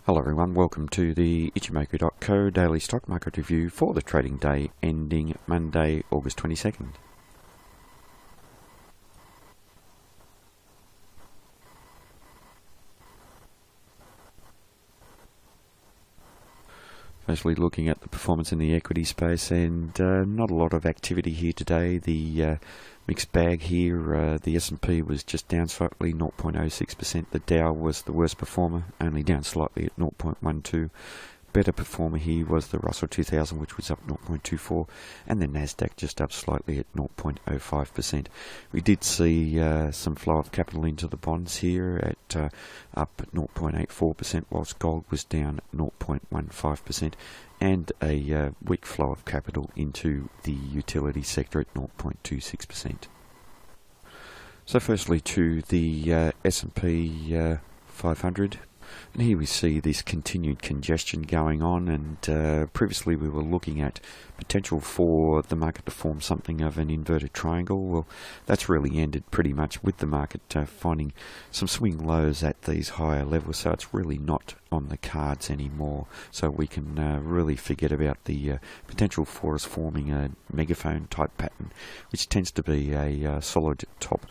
Hello everyone, welcome to the Ichimoku.co daily stock market review for the trading day ending Monday, August 22nd. Mostly looking at the performance in the equity space, and not a lot of activity here today. The mixed bag here, the S&P was just down slightly, 0.06%. The Dow was the worst performer, only down slightly at 0.12%. Better performer here was the Russell 2000, which was up 0.24%, and the Nasdaq just up slightly at 0.05%. We did see some flow of capital into the bonds here at up at 0.84%, whilst gold was down 0.15%, and a weak flow of capital into the utility sector at 0.26%. So firstly to the S&P 500. And here we see this continued congestion going on, and previously we were looking at potential for the market to form something of an inverted triangle. Well, that's really ended pretty much with the market finding some swing lows at these higher levels, so it's really not on the cards anymore. So we can really forget about the potential for us forming a megaphone type pattern, which tends to be a solid top,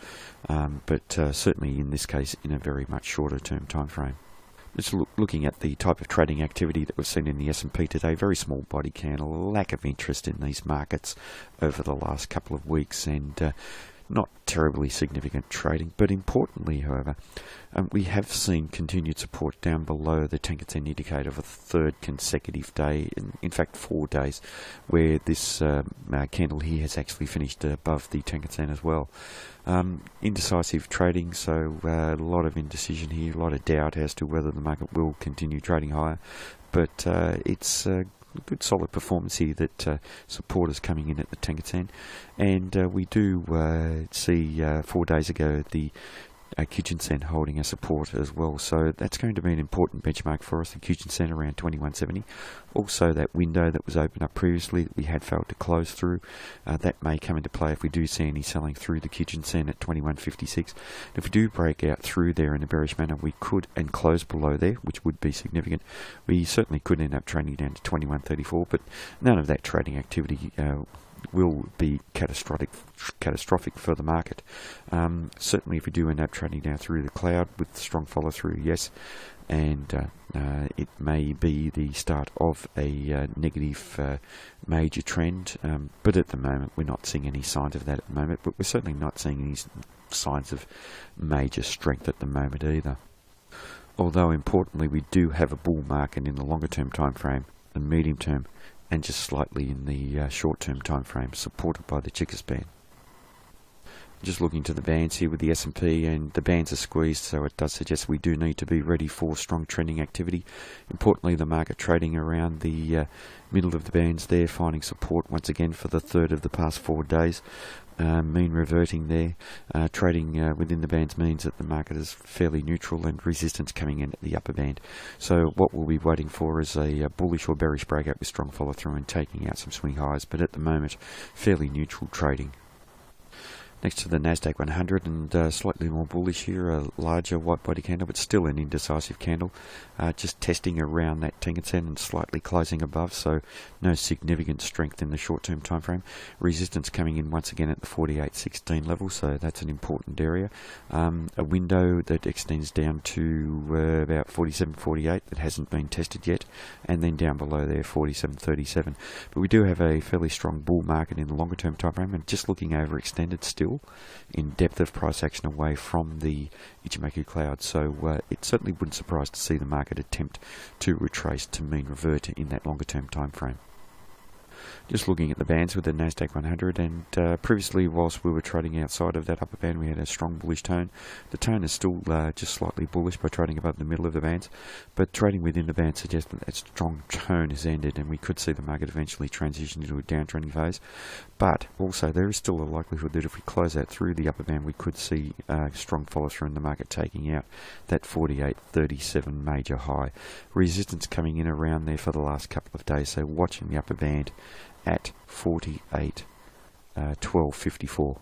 but certainly in this case in a very much shorter term time frame. Just looking at the type of trading activity that we've seen in the S&P today, very small body candle, lack of interest in these markets over the last couple of weeks, and not terribly significant trading. But importantly, however, we have seen continued support down below the Tenkan-sen indicator for the third consecutive day, in fact 4 days, where this candle here has actually finished above the Tenkan-sen as well. Indecisive trading, so a lot of indecision here, a lot of doubt as to whether the market will continue trading higher, but it's good solid performance here that support is coming in at the Tenkan-sen, and we do see 4 days ago the Kijun-sen holding a support as well, so that's going to be an important benchmark for us, the Kijun-sen around 2170. Also that window that was opened up previously that we had failed to close through, that may come into play if we do see any selling through the Kijun-sen at 2156. If we do break out through there in a bearish manner, we could, and close below there, which would be significant. We certainly could end up trading down to 2134, but none of that trading activity will be catastrophic for the market. Certainly if we do end up trading down through the cloud with strong follow through, yes, and it may be the start of a negative major trend, but at the moment we're not seeing any signs of that at the moment, but we're certainly not seeing any signs of major strength at the moment either. Although importantly we do have a bull market in the longer term time frame, the medium term, and just slightly in the short-term time frame, supported by the Chikas band. Just looking to the bands here with the S&P, and the bands are squeezed, so it does suggest we do need to be ready for strong trending activity. Importantly, the market trading around the middle of the bands there, finding support once again for the third of the past 4 days. Mean reverting there. Trading within the bands means that the market is fairly neutral, and resistance coming in at the upper band. So what we'll be waiting for is a bullish or bearish breakout with strong follow through and taking out some swing highs, but at the moment fairly neutral trading. Next to the Nasdaq 100, and slightly more bullish here, a larger white body candle, but still an indecisive candle, just testing around that Tenkan-sen and slightly closing above, so no significant strength in the short-term time frame. Resistance coming in once again at the 48.16 level, so that's an important area. A window that extends down to about 47.48 that hasn't been tested yet, and then down below there 47.37. But we do have a fairly strong bull market in the longer-term time frame, and just looking overextended still in depth of price action away from the Ichimoku cloud, so it certainly wouldn't surprise to see the market attempt to retrace to mean revert in that longer term time frame. Just looking at the bands with the Nasdaq 100, and previously whilst we were trading outside of that upper band we had a strong bullish tone. The tone is still just slightly bullish by trading above the middle of the bands, but trading within the band suggests that that strong tone has ended, and we could see the market eventually transition into a downtrending phase. But also there is still a likelihood that if we close out through the upper band we could see strong follow through in the market taking out that 48.37 major high. Resistance coming in around there for the last couple of days, so watching the upper band at 48.12.54.